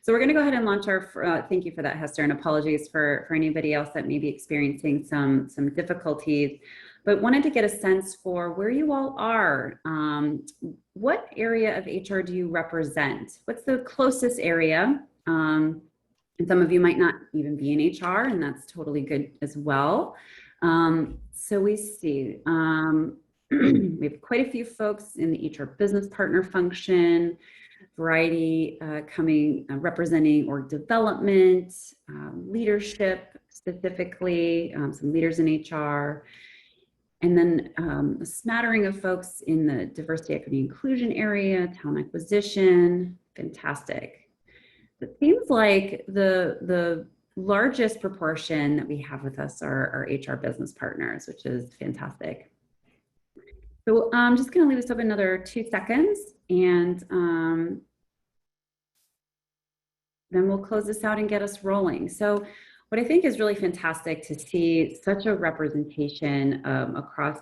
So we're going to go ahead and launch our, thank you for that, Hester, and apologies for anybody else that may be experiencing some difficulties, but wanted to get a sense for where you all are. What area of HR do you represent? What's the closest area? And some of you might not even be in HR, and that's totally good as well. So we see, we have quite a few folks in the HR business partner function, variety coming, representing org development, leadership specifically, some leaders in HR, and then a smattering of folks in the diversity, equity, inclusion area, talent acquisition. Fantastic. It seems like the largest proportion that we have with us are HR business partners, which is fantastic. So I'm just going to leave this up another 2 seconds, and then we'll close this out and get us rolling. So what I think is really fantastic to see such a representation across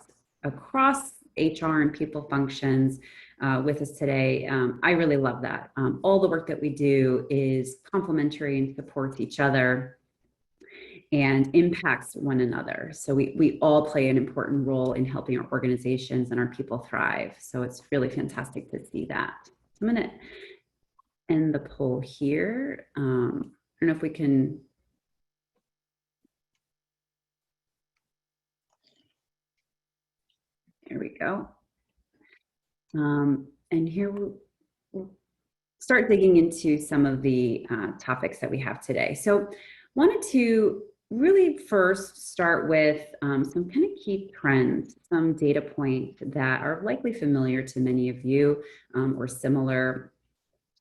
HR and people functions with us today. I really love that. All the work that we do is complementary and supports each other and impacts one another. So we all play an important role in helping our organizations and our people thrive. So it's really fantastic to see that. So I'm going to end the poll here. I don't know if we can. There we go. And here we'll start digging into some of the topics that we have today. So wanted to really first start with some kind of key trends, some data points that are likely familiar to many of you or similar.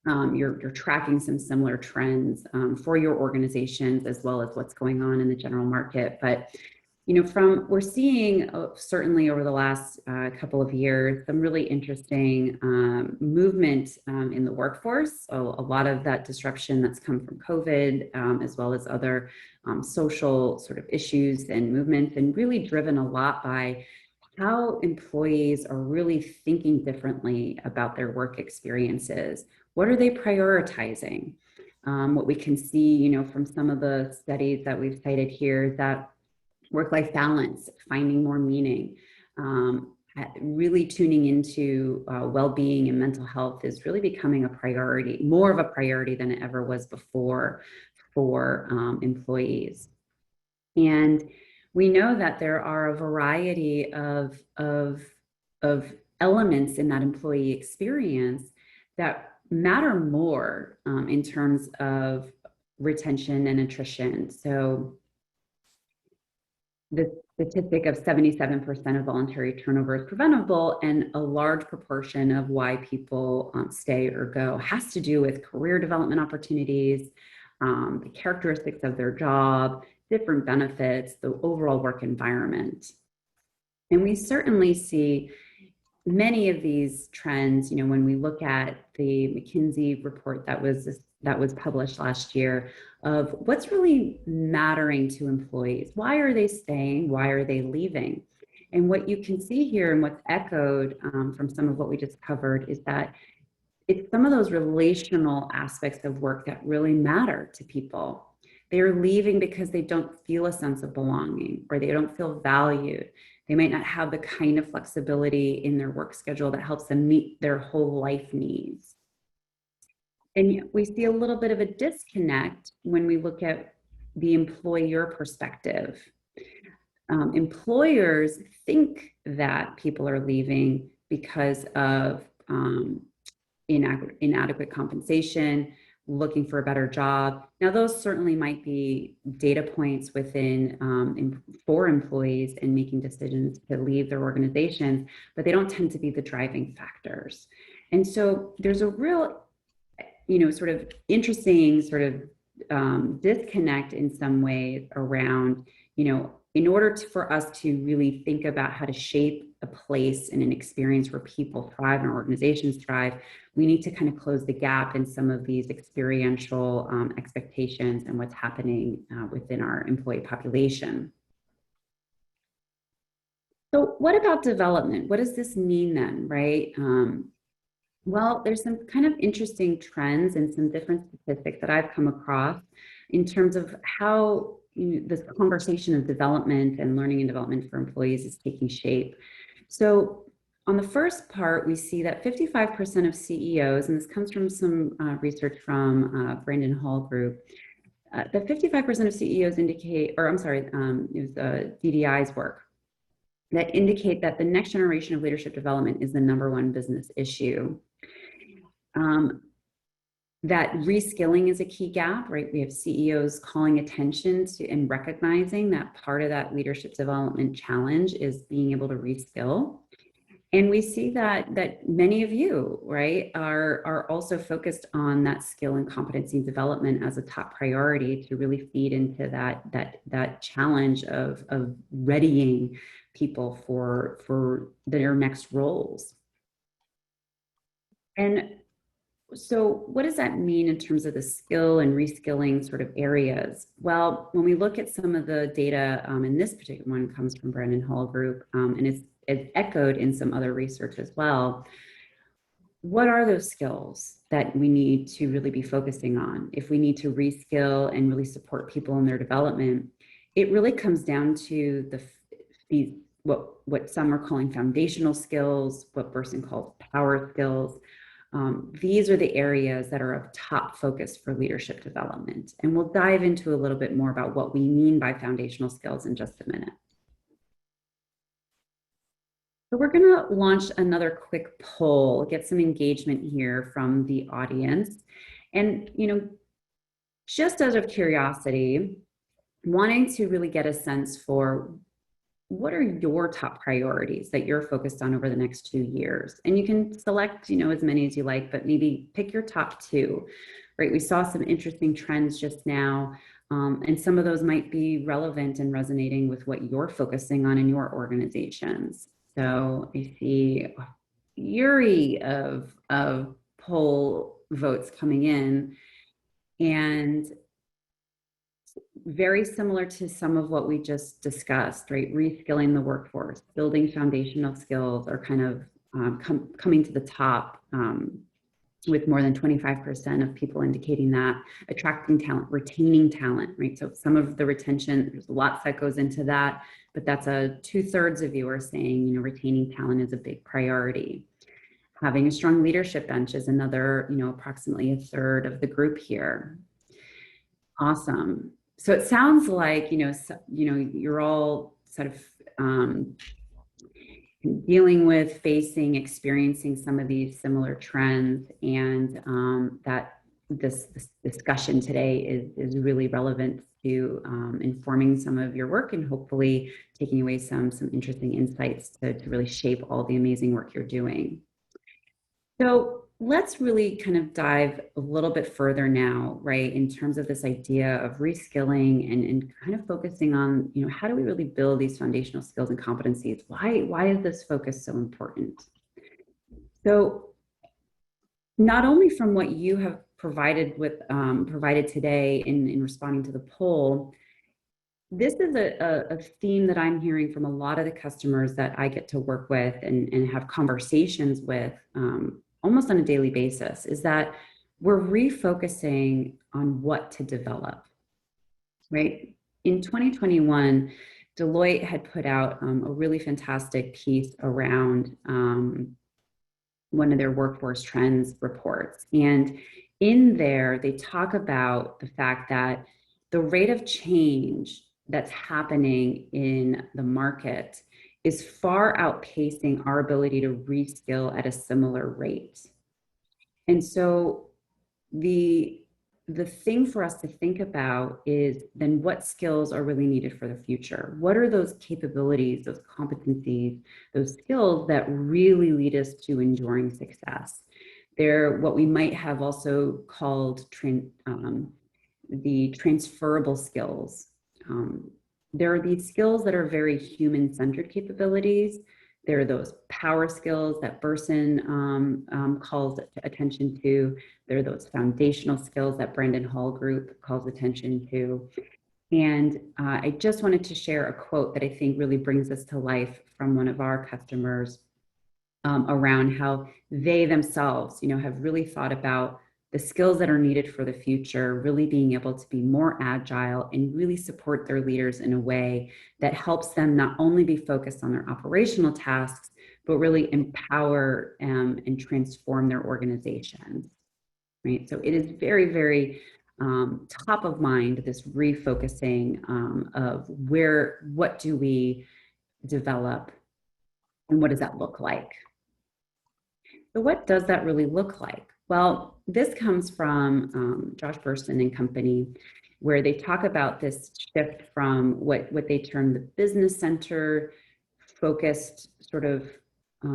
You're tracking some similar trends for your organizations as well as what's going on in the general market. But we're seeing certainly over the last couple of years some really interesting movement in the workforce. So a lot of that disruption that's come from COVID, as well as other social sort of issues and movements, and really driven a lot by how employees are really thinking differently about their work experiences. What are they prioritizing? What we can see, from some of the studies that we've cited here is that work-life balance, finding more meaning, really tuning into well-being and mental health is really becoming a priority, more of a priority than it ever was before for employees. And we know that there are a variety of elements in that employee experience that matter more in terms of retention and attrition. So the statistic of 77% of voluntary turnover is preventable, and a large proportion of why people stay or go has to do with career development opportunities, the characteristics of their job, different benefits, the overall work environment. And we certainly see many of these trends, when we look at the McKinsey report that was published last year of what's really mattering to employees. Why are they staying? Why are they leaving? And what you can see here and what's echoed from some of what we just covered is that it's some of those relational aspects of work that really matter to people. They're leaving because they don't feel a sense of belonging, or they don't feel valued. They might not have the kind of flexibility in their work schedule that helps them meet their whole life needs. And we see a little bit of a disconnect when we look at the employer perspective. Employers think that people are leaving because of inadequate compensation, looking for a better job. Now, those certainly might be data points within for employees in making decisions to leave their organizations, but they don't tend to be the driving factors. And so there's a real, sort of interesting sort of disconnect in some ways around, in order for us to really think about how to shape a place and an experience where people thrive and organizations thrive, we need to kind of close the gap in some of these experiential expectations and what's happening within our employee population. So what about development? What does this mean then, right? Well, there's some kind of interesting trends and some different statistics that I've come across in terms of how this conversation of development and learning and development for employees is taking shape. So on the first part, we see that 55% of CEOs, and this comes from some research from Brandon Hall Group, that 55% of CEOs indicate, or I'm sorry, it was DDI's work, that indicate that the next generation of leadership development is the #1 business issue. That reskilling is a key gap, right? We have CEOs calling attention to and recognizing that part of that leadership development challenge is being able to reskill. And we see that many of you, right, are also focused on that skill and competency development as a top priority to really feed into that challenge of readying people for their next roles. And so what does that mean in terms of the skill and reskilling sort of areas? Well, when we look at some of the data, and this particular one comes from Brandon Hall Group, and it's echoed in some other research as well. What are those skills that we need to really be focusing on? If we need to reskill and really support people in their development, it really comes down to what some are calling foundational skills, what Burson calls power skills. These are the areas that are of top focus for leadership development. And we'll dive into a little bit more about what we mean by foundational skills in just a minute. So we're going to launch another quick poll, get some engagement here from the audience. And, just out of curiosity, wanting to really get a sense for what are your top priorities that you're focused on over the next 2 years? And you can select, as many as you like, but maybe pick your top 2, right? We saw some interesting trends just now, and some of those might be relevant and resonating with what you're focusing on in your organizations. So I see a fury of poll votes coming in, and very similar to some of what we just discussed, right? Reskilling the workforce, building foundational skills are kind of coming to the top, with more than 25% of people indicating that. Attracting talent, retaining talent, right? So some of the retention, there's lots that goes into that, but that's 2/3 of you are saying, retaining talent is a big priority. Having a strong leadership bench is another, approximately 1/3 of the group here. Awesome. So it sounds like, you're all sort of dealing with, experiencing some of these similar trends, and that this discussion today is really relevant to informing some of your work and hopefully taking away some interesting insights to really shape all the amazing work you're doing. So let's really kind of dive a little bit further now, right, in terms of this idea of reskilling and kind of focusing on, how do we really build these foundational skills and competencies? Why is this focus so important? So not only from what you have provided today in responding to the poll, this is a theme that I'm hearing from a lot of the customers that I get to work with and have conversations with almost on a daily basis, is that we're refocusing on what to develop, right? In 2021, Deloitte had put out a really fantastic piece around one of their workforce trends reports. And in there, they talk about the fact that the rate of change that's happening in the market is far outpacing our ability to reskill at a similar rate. And so the thing for us to think about is then what skills are really needed for the future? What are those capabilities, those competencies, those skills that really lead us to enduring success? They're what we might have also called the transferable skills. There are these skills that are very human-centered capabilities. There are those power skills that Burson calls attention to. There are those foundational skills that Brandon Hall Group calls attention to. And I just wanted to share a quote that I think really brings this to life from one of our customers. around how they themselves, have really thought about the skills that are needed for the future, really being able to be more agile and really support their leaders in a way that helps them not only be focused on their operational tasks, but really empower and transform their organizations, right? So it is very, very top of mind, this refocusing of what do we develop and what does that look like? So what does that really look like? Well, this comes from Josh Burson and company, where they talk about this shift from what they term the business center focused sort of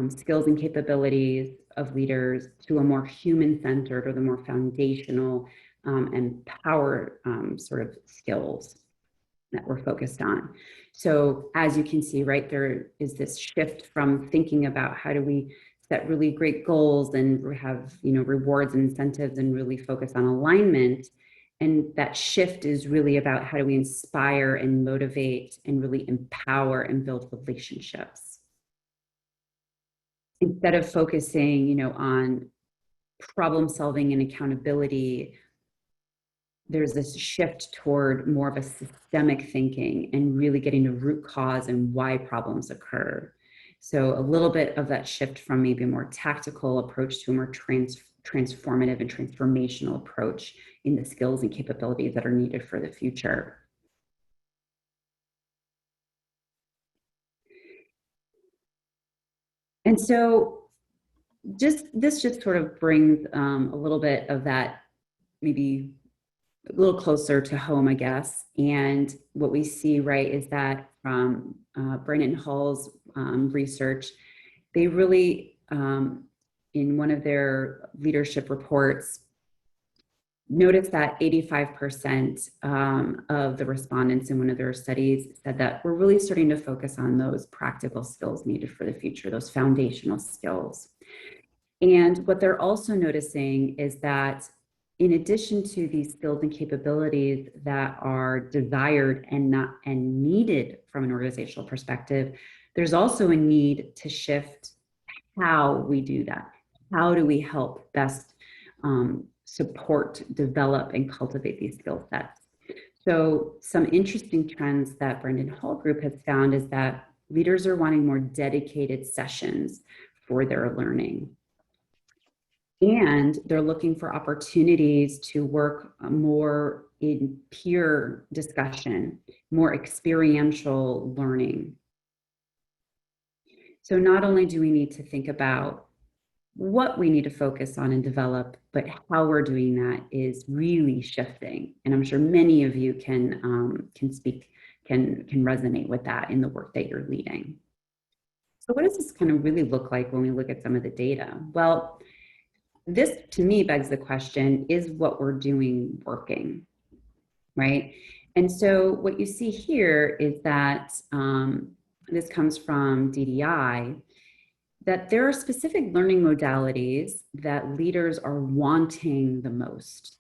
skills and capabilities of leaders to a more human centered or the more foundational and power sort of skills that we're focused on. So as you can see, right, there is this shift from thinking about how do we set really great goals and have, rewards and incentives and really focus on alignment. And that shift is really about how do we inspire and motivate and really empower and build relationships. Instead of focusing, on problem solving and accountability, there's this shift toward more of a systemic thinking and really getting to root cause and why problems occur. So a little bit of that shift from maybe a more tactical approach to a more transformative and transformational approach in the skills and capabilities that are needed for the future. And so this just sort of brings a little bit of that maybe a little closer to home, I guess. And what we see, right, is that from Brennan Hall's research, they really, in one of their leadership reports, noticed that 85% of the respondents in one of their studies said that we're really starting to focus on those practical skills needed for the future, those foundational skills. And what they're also noticing is that in addition to these skills and capabilities that are desired and needed from an organizational perspective, there's also a need to shift how we do that. How do we help best support, develop, and cultivate these skill sets? So some interesting trends that Brendan Hall Group has found is that leaders are wanting more dedicated sessions for their learning. And they're looking for opportunities to work more in peer discussion, more experiential learning. So not only do we need to think about what we need to focus on and develop, but how we're doing that is really shifting. And I'm sure many of you can resonate with that in the work that you're leading. So what does this kind of really look like when we look at some of the data? Well, this to me begs the question, is what we're doing working, right? And so what you see here is that this comes from DDI, that there are specific learning modalities that leaders are wanting the most.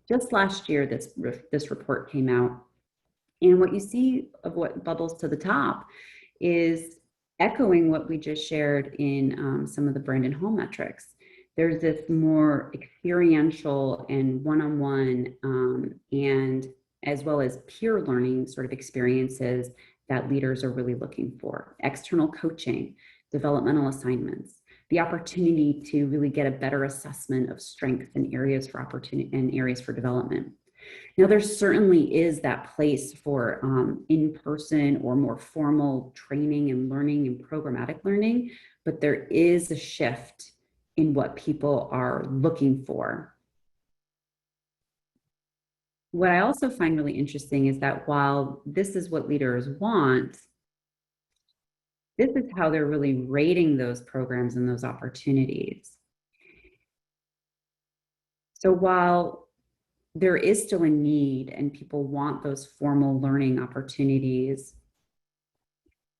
Just last year, this report came out, and what you see of what bubbles to the top is echoing what we just shared in some of the Brandon Hall metrics. There's this more experiential and one-on-one and as well as peer learning sort of experiences that leaders are really looking for. External coaching, developmental assignments, the opportunity to really get a better assessment of strengths and areas for opportunity and areas for development. Now, there certainly is that place for in-person or more formal training and learning and programmatic learning, but there is a shift in what people are looking for. What I also find really interesting is that while this is what leaders want, this is how they're really rating those programs and those opportunities. So while there is still a need and people want those formal learning opportunities,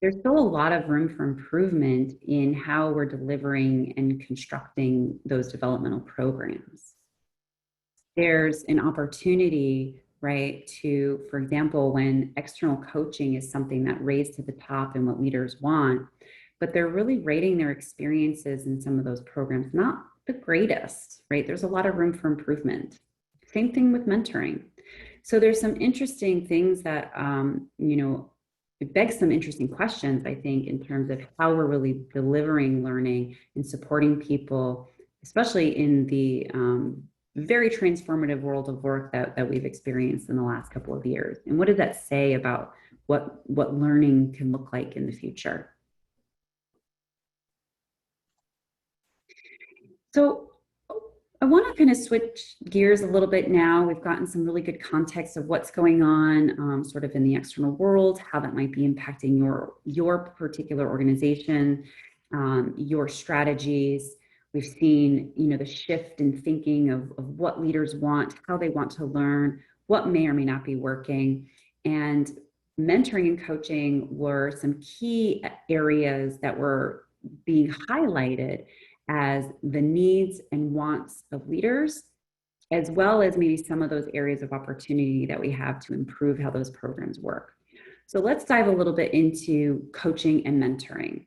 there's still a lot of room for improvement in how we're delivering and constructing those developmental programs. There's an opportunity, right, to, for example, when external coaching is something that raised to the top and what leaders want, but they're really rating their experiences in some of those programs not the greatest, right? There's a lot of room for improvement. Same thing with mentoring. So there's some interesting things that, it begs some interesting questions, I think, in terms of how we're really delivering learning and supporting people, especially in the very transformative world of work that we've experienced in the last couple of years. And what does that say about what learning can look like in the future? So I want to kind of switch gears a little bit now. We've gotten some really good context of what's going on sort of in the external world, how that might be impacting your particular organization, your strategies. We've seen, the shift in thinking of what leaders want, how they want to learn, what may or may not be working. And mentoring and coaching were some key areas that were being highlighted as the needs and wants of leaders, as well as maybe some of those areas of opportunity that we have to improve how those programs work. So let's dive a little bit into coaching and mentoring.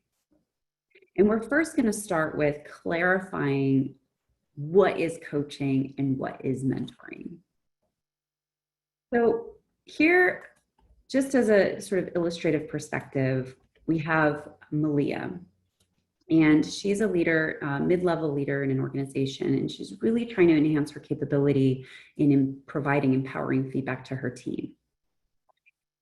And we're first going to start with clarifying what is coaching and what is mentoring. So here, just as a sort of illustrative perspective, we have Malia. And she's a leader, mid-level leader in an organization, and she's really trying to enhance her capability in providing empowering feedback to her team.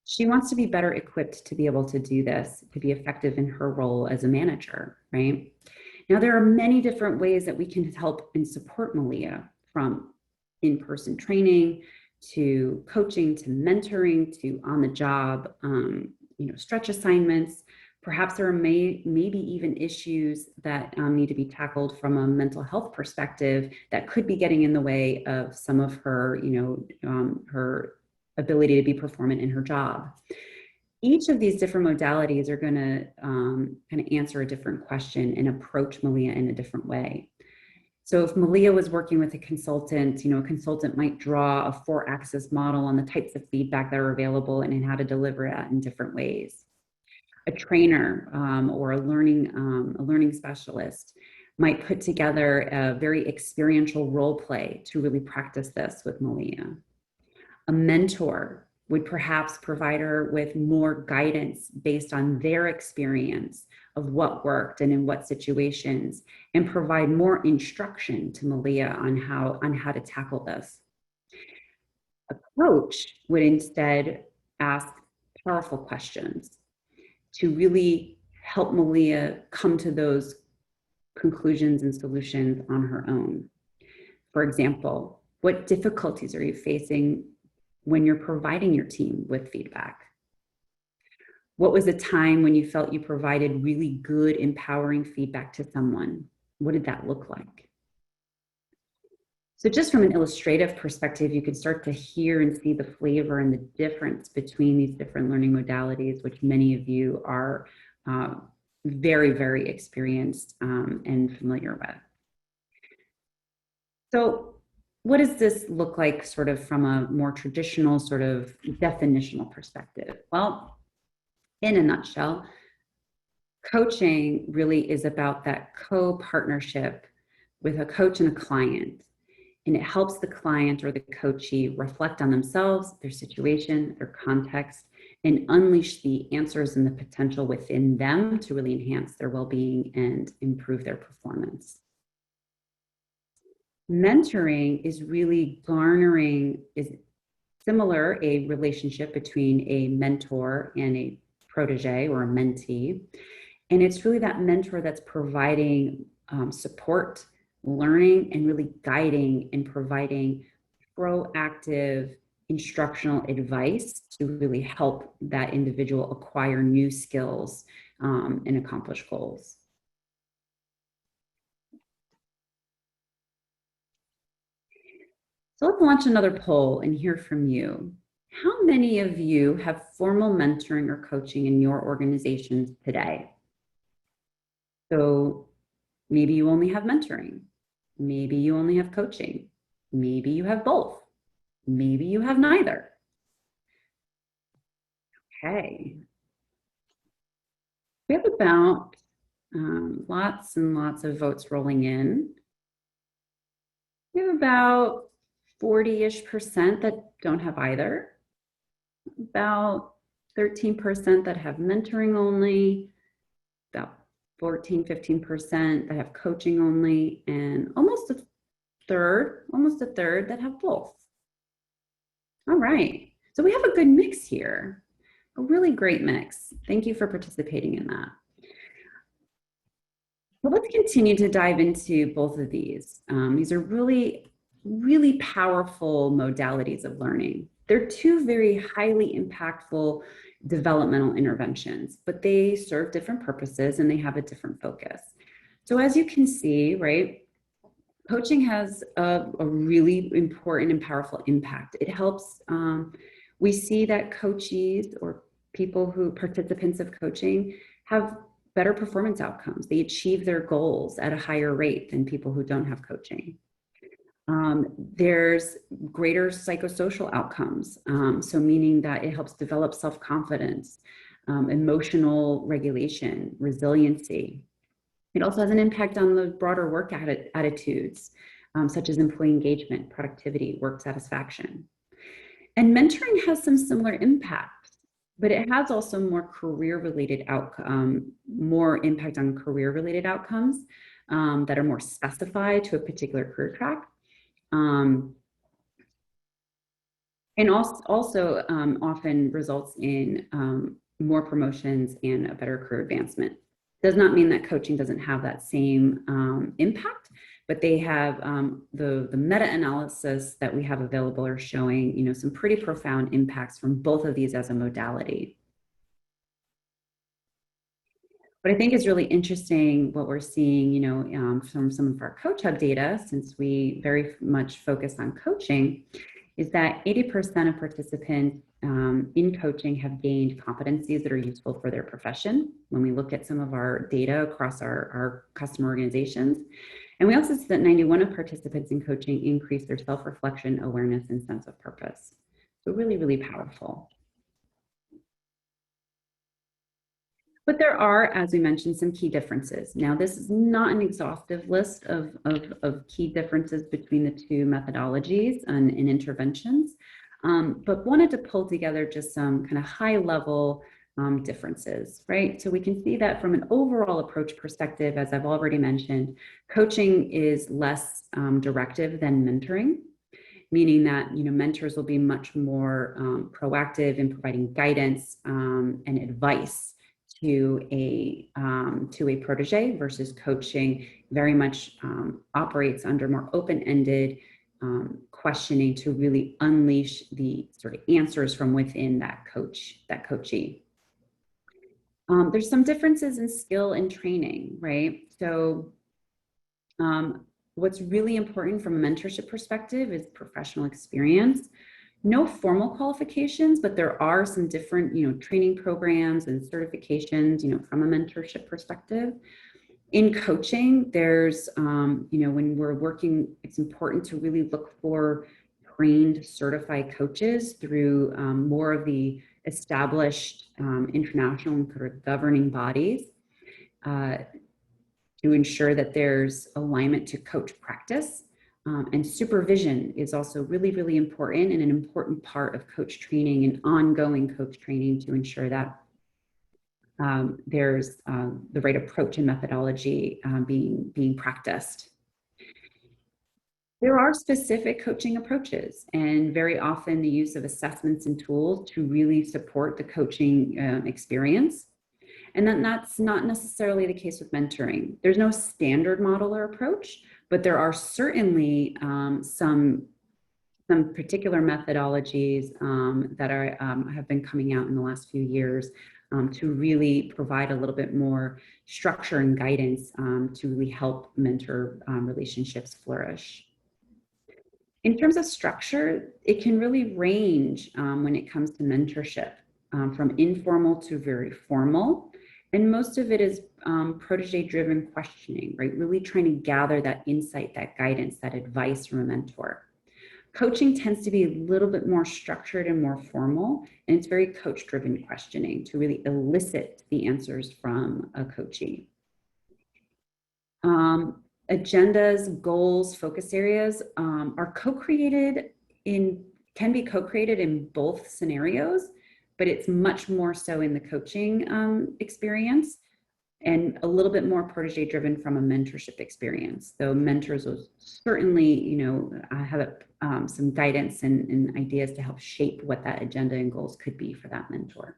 She wants to be better equipped to be able to do this, to be effective in her role as a manager, right? Now, there are many different ways that we can help and support Malia, from in-person training to coaching to mentoring to on-the-job, stretch assignments. Perhaps there are maybe even issues that need to be tackled from a mental health perspective that could be getting in the way of some of her, her ability to be performant in her job. Each of these different modalities are going to kind of answer a different question and approach Malia in a different way. So if Malia was working with a consultant, a consultant might draw a 4-axis model on the types of feedback that are available and how to deliver that in different ways. A trainer or a learning specialist might put together a very experiential role play to really practice this with Malia. A mentor would perhaps provide her with more guidance based on their experience of what worked and in what situations, and provide more instruction to Malia on how to tackle this. A coach would instead ask powerful questions to really help Malia come to those conclusions and solutions on her own. For example, what difficulties are you facing when you're providing your team with feedback? What was a time when you felt you provided really good, empowering feedback to someone? What did that look like? So just from an illustrative perspective, you can start to hear and see the flavor and the difference between these different learning modalities, which many of you are very, very experienced and familiar with. So what does this look like sort of from a more traditional sort of definitional perspective? Well, in a nutshell, coaching really is about that co-partnership with a coach and a client. And it helps the client or the coachee reflect on themselves, their situation, their context, and unleash the answers and the potential within them to really enhance their well-being and improve their performance. Mentoring is really is similar, a relationship between a mentor and a protege or a mentee. And it's really that mentor that's providing support, learning, and really guiding and providing proactive instructional advice to really help that individual acquire new skills and accomplish goals. So let's launch another poll and hear from you. How many of you have formal mentoring or coaching in your organizations today? So maybe you only have mentoring. Maybe you only have coaching. Maybe you have both. Maybe you have neither. Okay. We have about Lots and lots of votes rolling in. We have about 40-ish% that don't have either. About 13% that have mentoring only, about 14, 15% that have coaching only, and almost a third that have both. All right, so we have a good mix here, a really great mix. Thank you for participating in that. Well, let's continue to dive into both of these. These are really, really powerful modalities of learning. They're two very highly impactful developmental interventions, but they serve different purposes and they have a different focus. So as you can see, right, coaching has a really important and powerful impact. It helps, we see that coachees or participants of coaching have better performance outcomes. They achieve their goals at a higher rate than people who don't have coaching. There's greater psychosocial outcomes. So meaning that it helps develop self-confidence, emotional regulation, resiliency. It also has an impact on the broader work attitudes, such as employee engagement, productivity, work satisfaction. And mentoring has some similar impacts, but it has also more career-related more impact on career-related outcomes that are more specified to a particular career track. And also often results in more promotions and a better career advancement. Does not mean that coaching doesn't have that same impact, but they have the meta-analysis that we have available are showing, some pretty profound impacts from both of these as a modality. What I think is really interesting, what we're seeing, from some of our CoachHub data, since we very much focus on coaching, is that 80% of participants in coaching have gained competencies that are useful for their profession when we look at some of our data across our customer organizations. And we also see that 91% of participants in coaching increase their self-reflection, awareness, and sense of purpose. So really, really powerful. But there are, as we mentioned, some key differences. Now, this is not an exhaustive list of key differences between the two methodologies and interventions, but wanted to pull together just some kind of high-level differences, right? So we can see that from an overall approach perspective, as I've already mentioned, coaching is less directive than mentoring, meaning that mentors will be much more proactive in providing guidance and advice to a protege, versus coaching very much operates under more open-ended questioning to really unleash the sort of answers from within that coachee. There's some differences in skill and training, right? So what's really important from a mentorship perspective is professional experience. No formal qualifications, but there are some different, training programs and certifications, from a mentorship perspective. In coaching, there's, when we're working, it's important to really look for trained, certified coaches through more of the established international and sort of governing bodies to ensure that there's alignment to coach practice. And supervision is also really, really important and an important part of coach training and ongoing coach training to ensure that there's the right approach and methodology being practiced. There are specific coaching approaches, and very often the use of assessments and tools to really support the coaching experience. And then that's not necessarily the case with mentoring. There's no standard model or approach, but there are certainly some particular methodologies that have been coming out in the last few years to really provide a little bit more structure and guidance to really help mentor relationships flourish. In terms of structure, it can really range when it comes to mentorship, from informal to very formal. And most of it is protege-driven questioning, right? Really trying to gather that insight, that guidance, that advice from a mentor. Coaching tends to be a little bit more structured and more formal, and it's very coach-driven questioning to really elicit the answers from a coachee. Agendas, goals, focus areas are can be co-created in both scenarios, but it's much more so in the coaching experience, and a little bit more protege driven from a mentorship experience. So mentors will certainly, have some guidance and ideas to help shape what that agenda and goals could be for that mentor.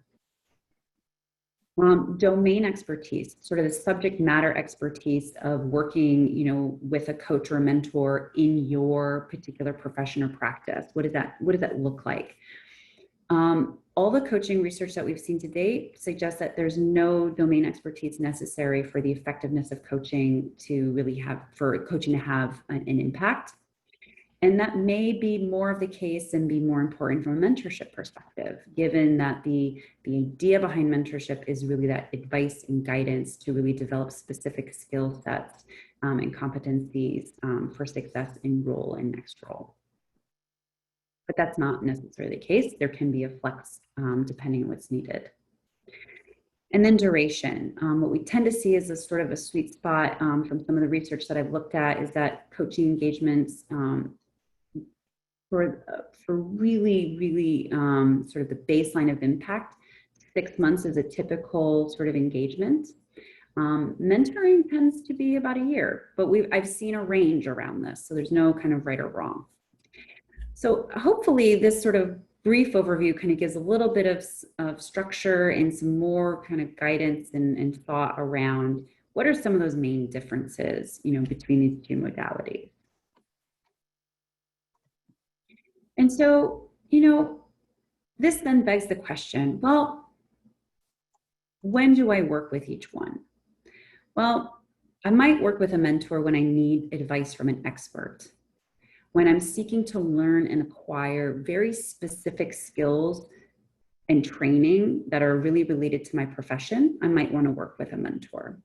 Domain expertise, sort of the subject matter expertise of working, with a coach or a mentor in your particular profession or practice. What does that look like? All the coaching research that we've seen to date suggests that there's no domain expertise necessary for the effectiveness of coaching for coaching to have an impact. And that may be more of the case and be more important from a mentorship perspective, given that the idea behind mentorship is really that advice and guidance to really develop specific skill sets and competencies for success in role and next role. But that's not necessarily the case. There can be a flex depending on what's needed. And then duration. What we tend to see is a sort of a sweet spot from some of the research that I've looked at is that coaching engagements for really sort of the baseline of impact, 6 months is a typical sort of engagement. Mentoring tends to be about a year, but I've seen a range around this, so there's no kind of right or wrong. So hopefully this sort of brief overview kind of gives a little bit of structure and some more kind of guidance and thought around what are some of those main differences, between these two modalities. And so, this then begs the question, well, when do I work with each one? Well, I might work with a mentor when I need advice from an expert. When I'm seeking to learn and acquire very specific skills and training that are really related to my profession, I might want to work with a mentor.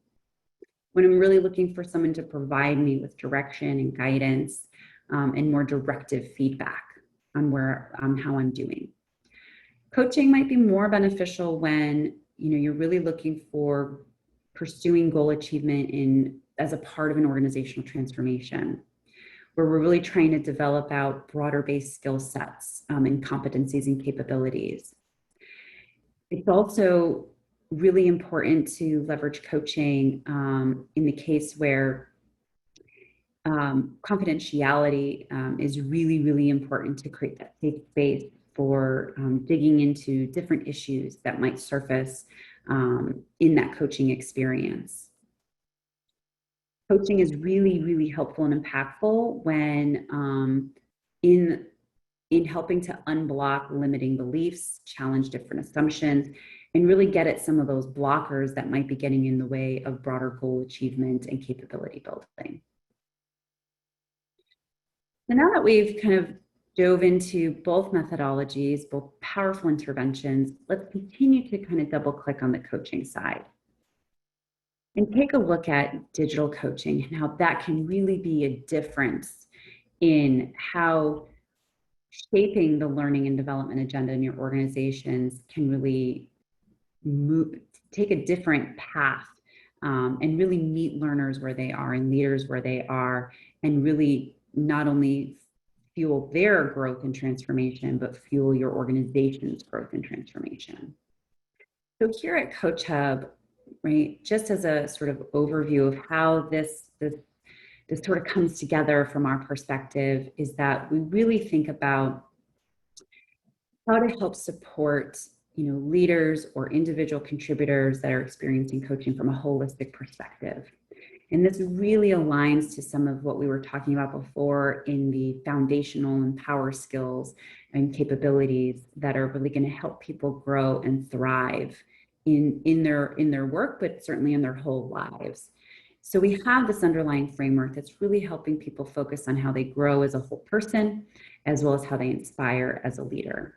When I'm really looking for someone to provide me with direction and guidance and more directive feedback on how I'm doing. Coaching might be more beneficial when you're really looking for pursuing goal achievement as a part of an organizational transformation, where we're really trying to develop out broader based skill sets and competencies and capabilities. It's also really important to leverage coaching in the case where confidentiality is really important to create that safe space for digging into different issues that might surface in that coaching experience. Coaching is really helpful and impactful when in helping to unblock limiting beliefs, challenge different assumptions, and really get at some of those blockers that might be getting in the way of broader goal achievement and capability building. So now that we've kind of dove into both methodologies, both powerful interventions, let's continue to kind of double click on the coaching side and take a look at digital coaching and how that can really be a difference in how shaping the learning and development agenda in your organizations can really take a different path and really meet learners where they are and leaders where they are, and really not only fuel their growth and transformation, but fuel your organization's growth and transformation. So here at CoachHub, right, just as a sort of overview of how this sort of comes together from our perspective, is that we really think about how to help support leaders or individual contributors that are experiencing coaching from a holistic perspective. And this really aligns to some of what we were talking about before in the foundational and power skills and capabilities that are really going to help people grow and thrive in their work, but certainly in their whole lives. So we have this underlying framework that's really helping people focus on how they grow as a whole person, as well as how they inspire as a leader.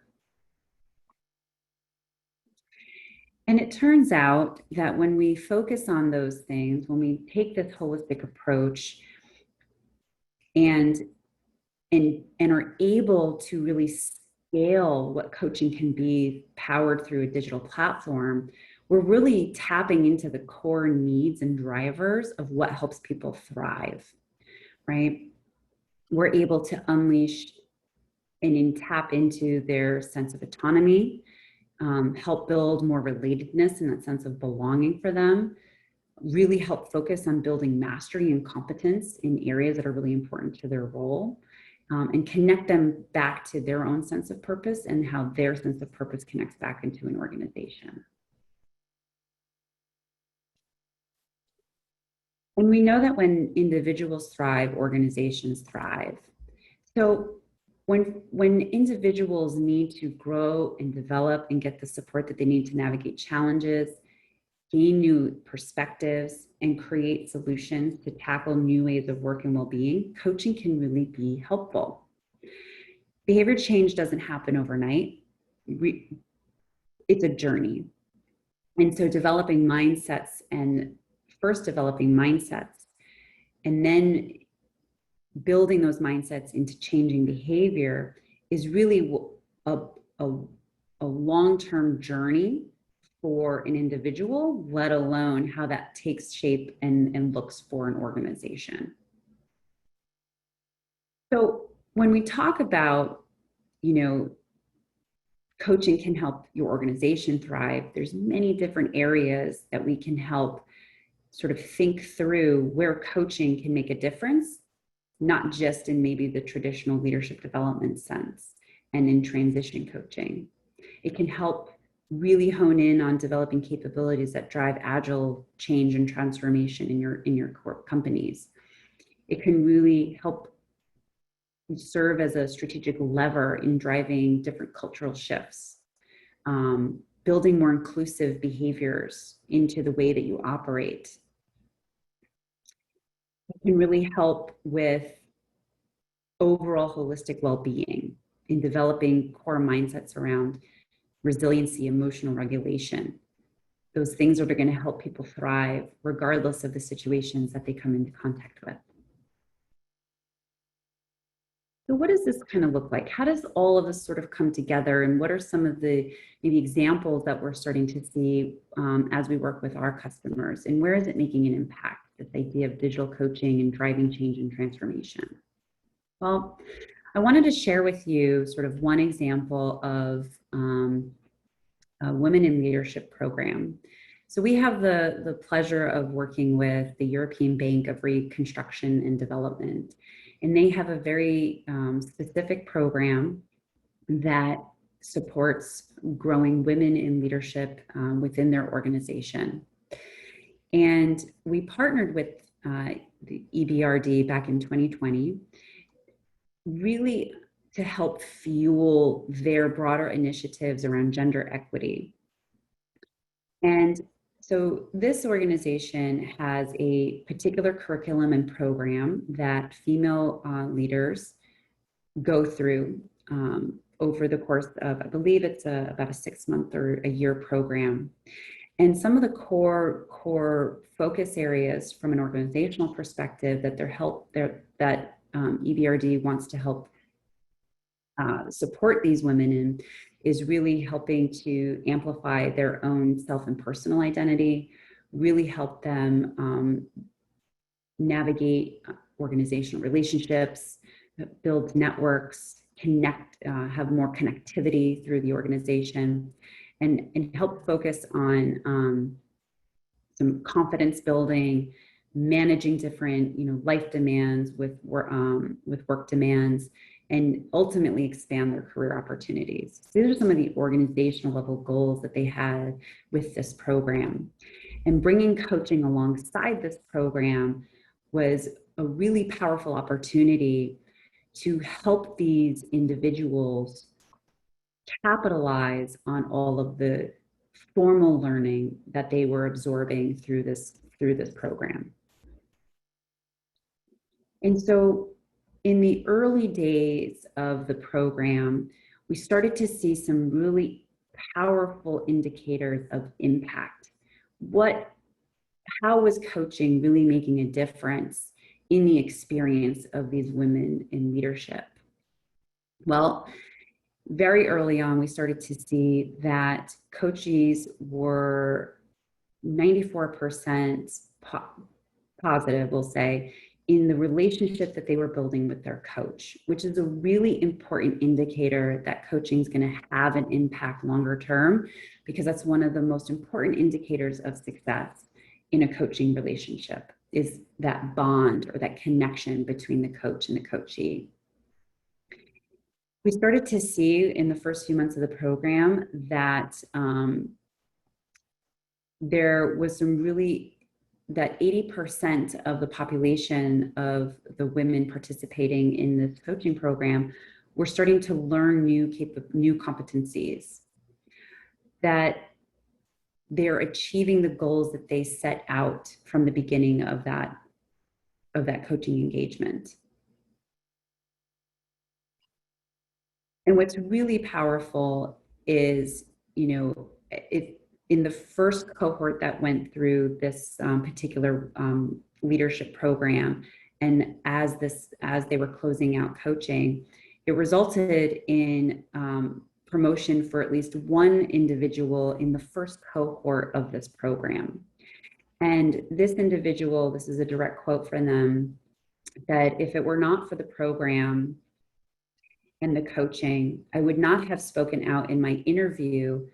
And it turns out that when we focus on those things, when we take this holistic approach and are able to really scale what coaching can be powered through a digital platform, we're really tapping into the core needs and drivers of what helps people thrive, right? We're able to unleash and tap into their sense of autonomy, help build more relatedness and that sense of belonging for them, really help focus on building mastery and competence in areas that are really important to their role, and connect them back to their own sense of purpose and how their sense of purpose connects back into an organization. And we know that when individuals thrive, organizations thrive. So when individuals need to grow and develop and get the support that they need to navigate challenges, gain new perspectives, and create solutions to tackle new ways of work and well-being, coaching can really be helpful. Behavior change doesn't happen overnight. It's a journey. And so developing mindsets, and first developing mindsets, and then building those mindsets into changing behavior is really a long-term journey for an individual, let alone how that takes shape and looks for an organization. So when we talk about, coaching can help your organization thrive, there's many different areas that we can help sort of think through where coaching can make a difference, not just in maybe the traditional leadership development sense and in transition coaching. It can help really hone in on developing capabilities that drive agile change and transformation in your core companies. It can really help serve as a strategic lever in driving different cultural shifts, building more inclusive behaviors into the way that you operate. It can really help with overall holistic well-being in developing core mindsets around resiliency, emotional regulation. Those things are going to help people thrive regardless of the situations that they come into contact with. So what does this kind of look like? How does all of this sort of come together? And what are some of the maybe examples that we're starting to see as we work with our customers? And where is it making an impact, this idea of digital coaching and driving change and transformation? Well, I wanted to share with you sort of one example of a Women in Leadership program. So we have the pleasure of working with the European Bank of Reconstruction and Development, and they have a very specific program that supports growing women in leadership within their organization. And we partnered with the EBRD back in 2020, really to help fuel their broader initiatives around gender equity. And so this organization has a particular curriculum and program that female leaders go through over the course of, I believe it's about a 6-month or a year program. And some of the core focus areas from an organizational perspective that EBRD wants to help support these women in is really helping to amplify their own self and personal identity, really help them navigate organizational relationships, build networks, connect, have more connectivity through the organization, and help focus on some confidence building, managing different life demands with work demands, and ultimately expand their career opportunities. So these are some of the organizational level goals that they had with this program. And bringing coaching alongside this program was a really powerful opportunity to help these individuals capitalize on all of the formal learning that they were absorbing through this program. And so in the early days of the program, we started to see some really powerful indicators of impact. How was coaching really making a difference in the experience of these women in leadership? Well, very early on, we started to see that coaches were 94% positive, we'll say, in the relationship that they were building with their coach, which is a really important indicator that coaching is going to have an impact longer term, because that's one of the most important indicators of success in a coaching relationship, is that bond or that connection between the coach and the coachee. We started to see in the first few months of the program that there was some really, that 80% of the population of the women participating in this coaching program were starting to learn new competencies, that they're achieving the goals that they set out from the beginning of that coaching engagement. And what's really powerful is, in the first cohort that went through this particular leadership program, and as they were closing out coaching, it resulted in promotion for at least one individual in the first cohort of this program. And this individual, this is a direct quote from them, that if it were not for the program and the coaching, I would not have spoken out in my interview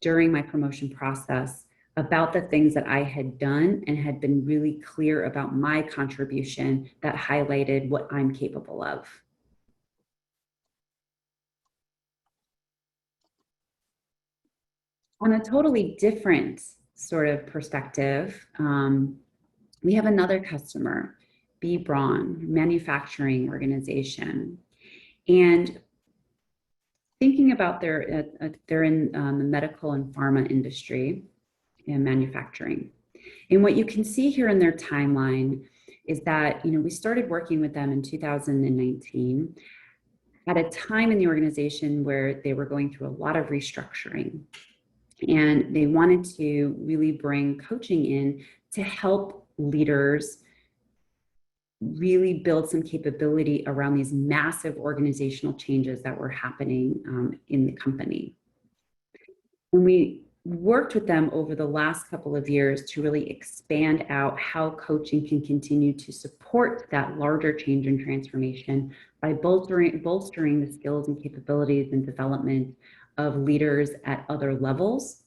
during my promotion process about the things that I had done and had been really clear about my contribution that highlighted what I'm capable of. On a totally different sort of perspective, we have another customer, BRAUN, manufacturing organization. And thinking about they're in the medical and pharma industry and manufacturing. And what you can see here in their timeline is that, we started working with them in 2019 at a time in the organization where they were going through a lot of restructuring. And they wanted to really bring coaching in to help leaders really build some capability around these massive organizational changes that were happening in the company. And we worked with them over the last couple of years to really expand out how coaching can continue to support that larger change and transformation by bolstering the skills and capabilities and development of leaders at other levels,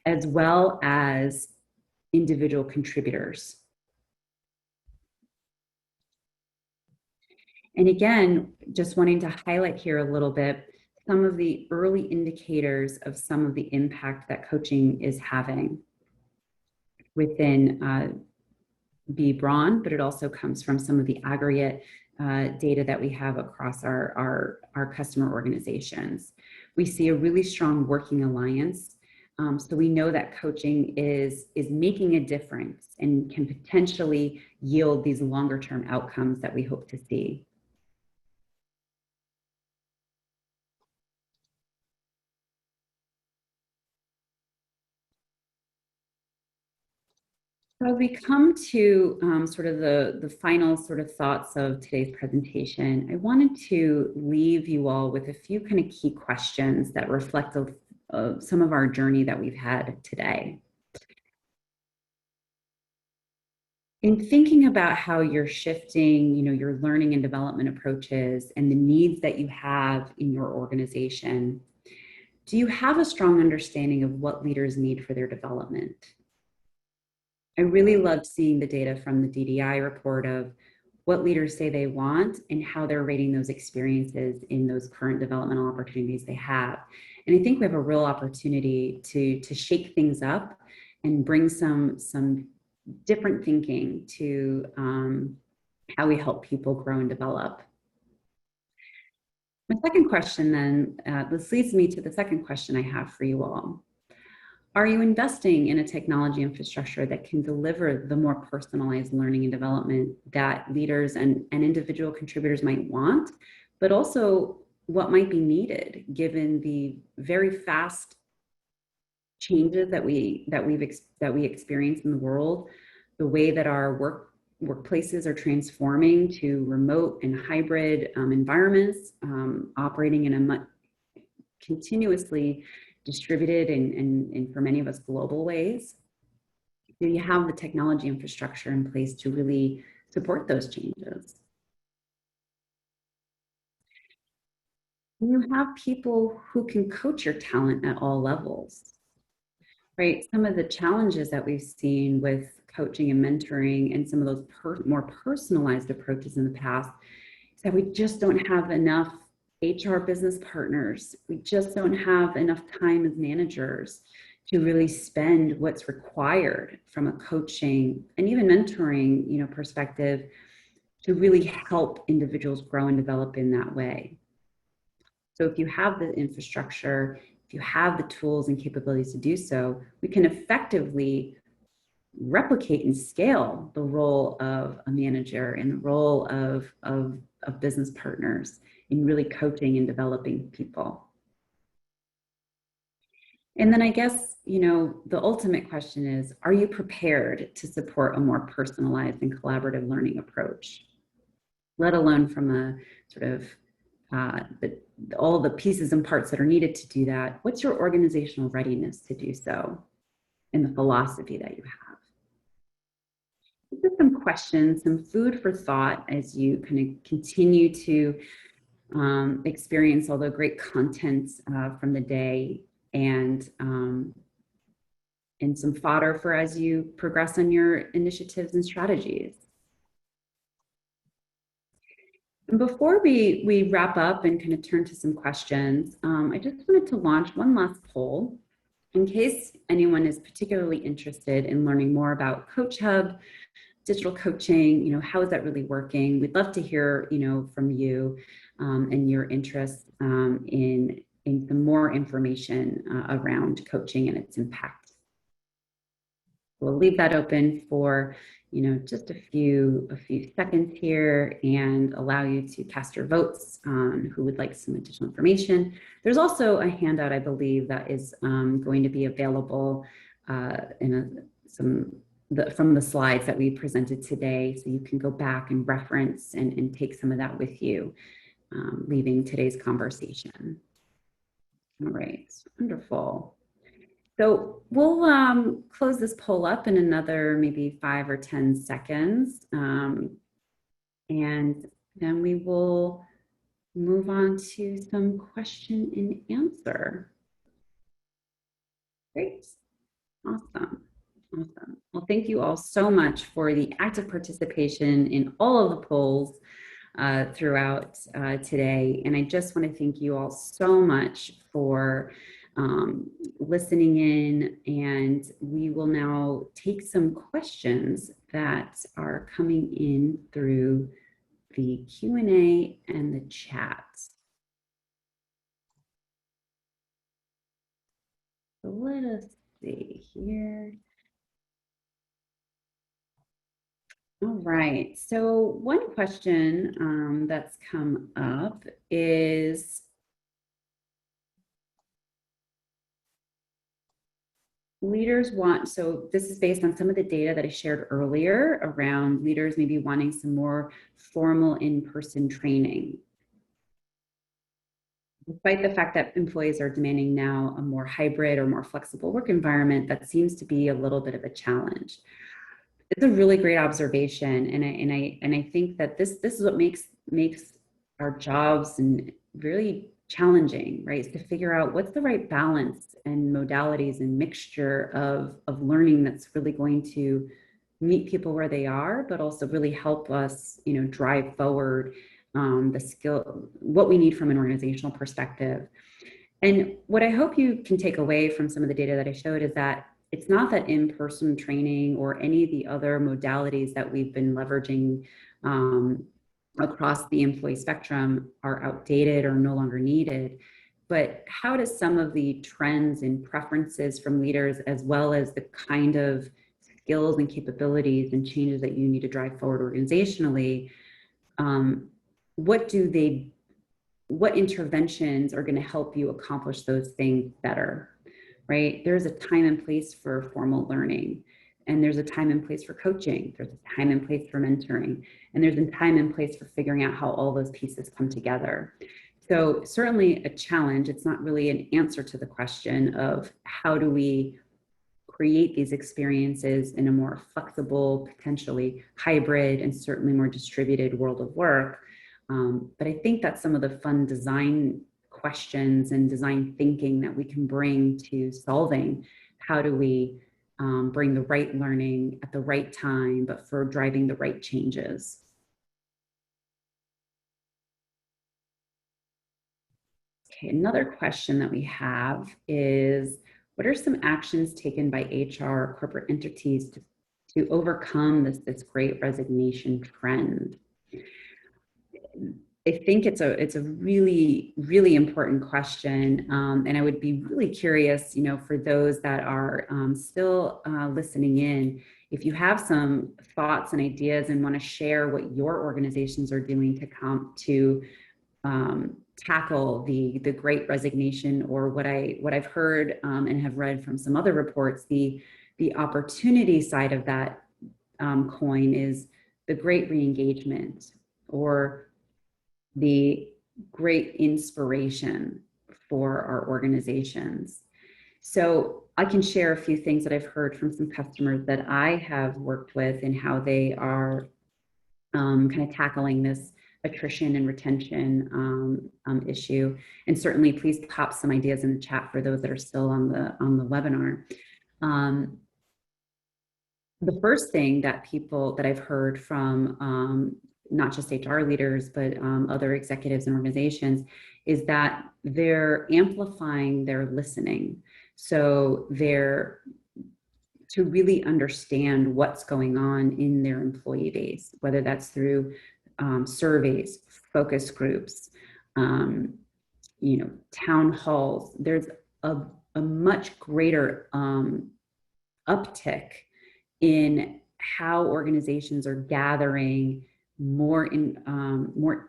as well as individual contributors. And again, just wanting to highlight here a little bit some of the early indicators of some of the impact that coaching is having within BRAUN, but it also comes from some of the aggregate data that we have across our customer organizations. We see a really strong working alliance. So we know that coaching is making a difference and can potentially yield these longer term outcomes that we hope to see. So we come to sort of the final sort of thoughts of today's presentation. I wanted to leave you all with a few kind of key questions that reflect some of our journey that we've had today. In thinking about how you're shifting, your learning and development approaches and the needs that you have in your organization, do you have a strong understanding of what leaders need for their development? I really loved seeing the data from the DDI report of what leaders say they want and how they're rating those experiences in those current developmental opportunities they have. And I think we have a real opportunity to shake things up and bring some different thinking to how we help people grow and develop. My second question then, this leads me to the second question I have for you all. Are you investing in a technology infrastructure that can deliver the more personalized learning and development that leaders and individual contributors might want, but also what might be needed given the very fast changes that we experience in the world, the way that our workplaces are transforming to remote and hybrid environments, operating in a continuously distributed and for many of us global ways. Do you have the technology infrastructure in place to really support those changes? Do you have people who can coach your talent at all levels? Right? Some of the challenges that we've seen with coaching and mentoring and some of those more personalized approaches in the past is that we just don't have enough HR business partners. We just don't have enough time as managers to really spend what's required from a coaching and even mentoring, perspective to really help individuals grow and develop in that way. So if you have the infrastructure, if you have the tools and capabilities to do so, we can effectively replicate and scale the role of a manager and the role of business partners in really coaching and developing people. And then I guess, the ultimate question is, are you prepared to support a more personalized and collaborative learning approach, let alone from a sort of all the pieces and parts that are needed to do that? What's your organizational readiness to do so and the philosophy that you have? Just some questions, some food for thought as you kind of continue to experience all the great content from the day, and some fodder for as you progress on your initiatives and strategies. And before we wrap up and kind of turn to some questions, I just wanted to launch one last poll in case anyone is particularly interested in learning more about CoachHub, digital coaching. How is that really working? We'd love to hear, from you and your interest in some more information around coaching and its impact. We'll leave that open for just a few seconds here and allow you to cast your votes on who would like some additional information. There's also a handout, I believe, that is going to be available from the slides that we presented today, so you can go back and reference and take some of that with you, leaving today's conversation. All right, wonderful. So we'll close this poll up in another maybe 5 or 10 seconds. And then we will move on to some question and answer. Great, awesome. Awesome. Well, thank you all so much for the active participation in all of the polls throughout today. And I just want to thank you all so much for listening in. And we will now take some questions that are coming in through the Q&A and the chat. So let us see here. All right, so one question that's come up is, leaders want, so this is based on some of the data that I shared earlier around leaders maybe wanting some more formal in-person training. Despite the fact that employees are demanding now a more hybrid or more flexible work environment, that seems to be a little bit of a challenge. It's a really great observation, and I think that this is what makes our jobs and really challenging, right? Is to figure out what's the right balance and modalities and mixture of learning that's really going to meet people where they are, but also really help us, drive forward the skill, what we need from an organizational perspective. And what I hope you can take away from some of the data that I showed is that it's not that in-person training or any of the other modalities that we've been leveraging across the employee spectrum are outdated or no longer needed, but how does some of the trends and preferences from leaders, as well as the kind of skills and capabilities and changes that you need to drive forward organizationally, what interventions are going to help you accomplish those things better? Right? There's a time and place for formal learning, and there's a time and place for coaching. There's a time and place for mentoring, and there's a time and place for figuring out how all those pieces come together. So certainly a challenge. It's not really an answer to the question of how do we create these experiences in a more flexible, potentially hybrid, and certainly more distributed world of work. But I think that's some of the fun design questions and design thinking that we can bring to solving how do we bring the right learning at the right time, but for driving the right changes. Okay, another question that we have is, what are some actions taken by HR corporate entities to overcome this great resignation trend? I think it's a really, really important question. And I would be really curious, for those that are still listening in, if you have some thoughts and ideas and want to share what your organizations are doing to tackle the great resignation, or what I've heard and have read from some other reports, the opportunity side of that coin is the great re-engagement, or the great inspiration for our organizations. So I can share a few things that I've heard from some customers that I have worked with and how they are kind of tackling this attrition and retention issue. And certainly please pop some ideas in the chat for those that are still on the webinar. The first thing that I've heard from not just HR leaders, but other executives and organizations, is that they're amplifying their listening. So they're to really understand what's going on in their employee base, whether that's through surveys, focus groups, town halls. There's a much greater uptick in how organizations are gathering more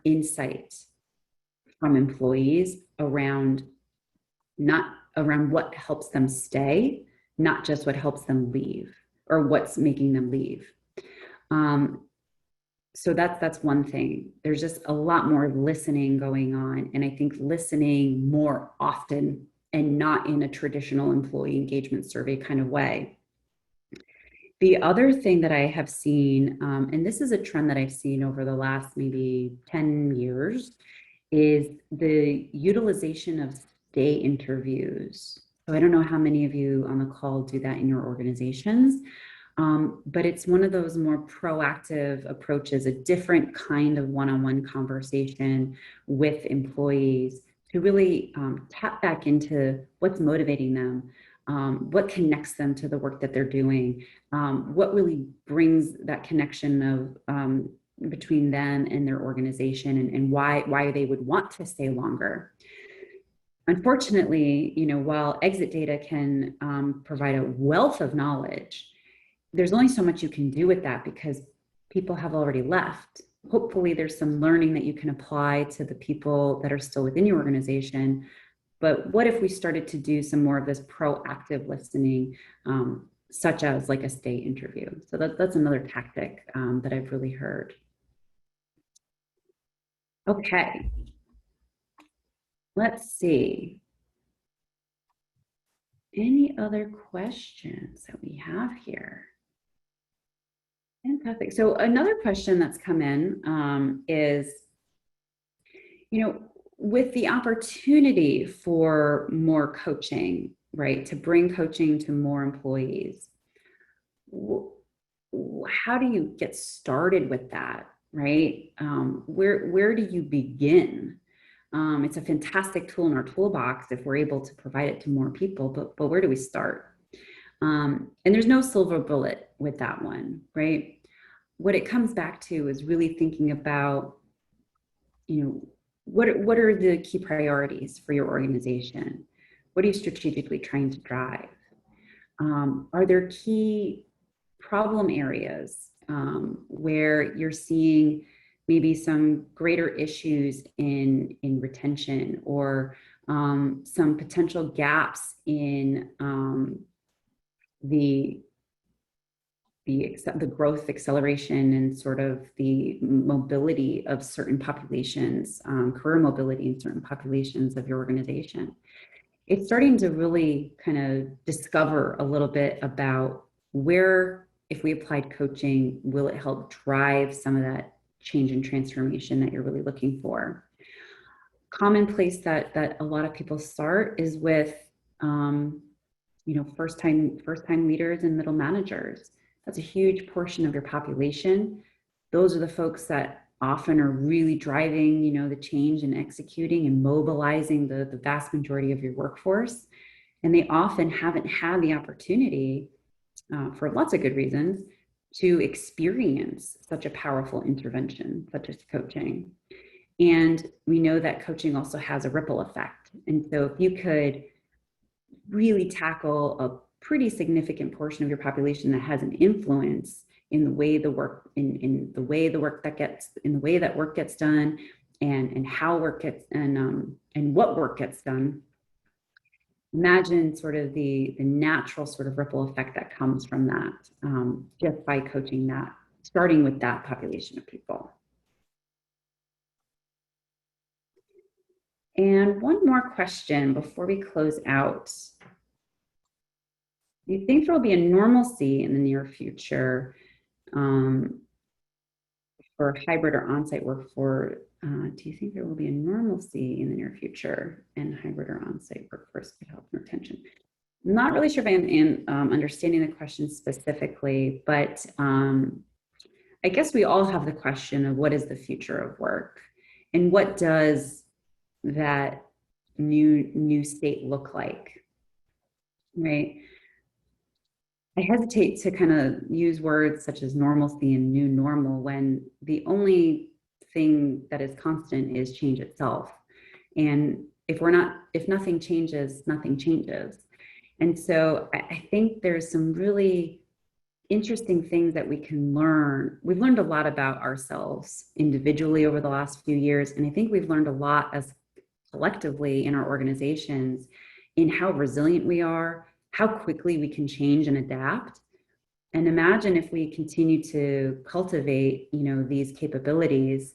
insight from employees around what helps them stay, not just what helps them leave or what's making them leave. So that's one thing. There's just a lot more listening going on, and I think listening more often and not in a traditional employee engagement survey kind of way. The other thing that I have seen, and this is a trend that I've seen over the last maybe 10 years, is the utilization of stay interviews. So I don't know how many of you on the call do that in your organizations, but it's one of those more proactive approaches, a different kind of one-on-one conversation with employees to really tap back into what's motivating them, what connects them to the work that they're doing, what really brings that connection of between them and their organization, and why they would want to stay longer. Unfortunately, while exit data can provide a wealth of knowledge, there's only so much you can do with that because people have already left. Hopefully there's some learning that you can apply to the people that are still within your organization. But what if we started to do some more of this proactive listening, such as like a stay interview? So that's another tactic that I've really heard. Okay, let's see. Any other questions that we have here? Fantastic. So another question that's come in is, with the opportunity for more coaching, right, to bring coaching to more employees, how do you get started with that, right? Where do you begin? It's a fantastic tool in our toolbox if we're able to provide it to more people, but where do we start? And there's no silver bullet with that one, right? What it comes back to is really thinking about, what are the key priorities for your organization? What are you strategically trying to drive? Are there key problem areas where you're seeing maybe some greater issues in retention, or some potential gaps in the growth acceleration and sort of the mobility of certain populations, career mobility in certain populations of your organization? it's starting to really kind of discover a little bit about where, if we applied coaching, will it help drive some of that change and transformation that you're really looking for. Common place that a lot of people start is with first time leaders and middle managers. That's a huge portion of your population. Those are the folks that often are really driving, the change and executing and mobilizing the vast majority of your workforce. And they often haven't had the opportunity, for lots of good reasons, to experience such a powerful intervention, such as coaching. And we know that coaching also has a ripple effect. And so if you could really tackle a pretty significant portion of your population that has an influence in the way the work that work gets done, and how work gets and what work gets done. Imagine sort of the natural sort of ripple effect that comes from that, just by coaching that, starting with that population of people. And one more question before we close out. Do you think there will be a normalcy in the near future for hybrid or on-site work do you think there will be a normalcy in the near future in hybrid or on-site workforce for health and retention? I'm not really sure if I'm understanding the question specifically, but I guess we all have the question of what is the future of work, and what does that new state look like, right? I hesitate to kind of use words such as normalcy and new normal when the only thing that is constant is change itself. And if nothing changes, nothing changes. And so I think there's some really interesting things that we can learn. We've learned a lot about ourselves individually over the last few years. And I think we've learned a lot as collectively in our organizations in how resilient we are, how quickly we can change and adapt. And imagine if we continue to cultivate, these capabilities,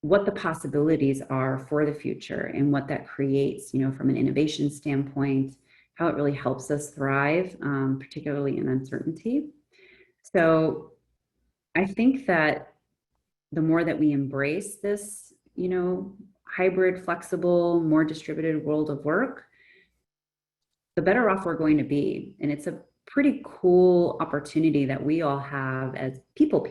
what the possibilities are for the future and what that creates, from an innovation standpoint, how it really helps us thrive, particularly in uncertainty. So I think that the more that we embrace this, hybrid, flexible, more distributed world of work, the better off we're going to be. And it's a pretty cool opportunity that we all have as people,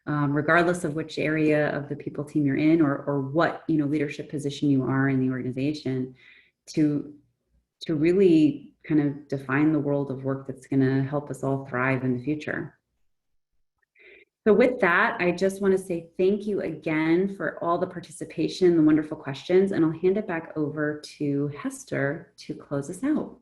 regardless of which area of the people team you're in, or what leadership position you are in the organization, to really kind of define the world of work that's going to help us all thrive in the future. So with that, I just want to say thank you again for all the participation, the wonderful questions, and I'll hand it back over to Hester to close us out.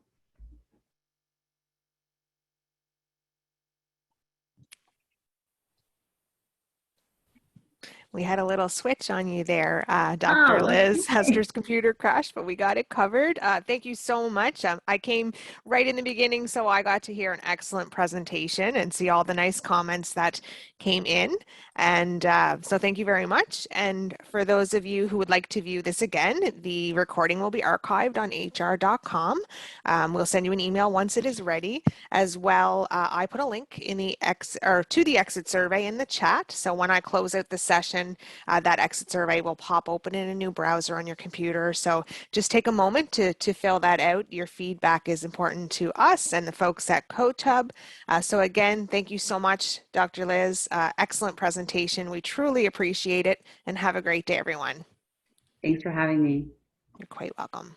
We had a little switch on you there, Dr. Liz. Okay. Hester's computer crashed, but we got it covered. Thank you so much. I came right in the beginning, so I got to hear an excellent presentation and see all the nice comments that came in. And so thank you very much. And for those of you who would like to view this again, the recording will be archived on hr.com. We'll send you an email once it is ready. As well, I put a link in to the exit survey in the chat. So when I close out the session, that exit survey will pop open in a new browser on your computer. So just take a moment to fill that out. Your feedback is important to us and the folks at CoachHub. So again, thank you so much, Dr. Liz. Excellent presentation. We truly appreciate it, and have a great day, everyone. Thanks for having me. You're quite welcome.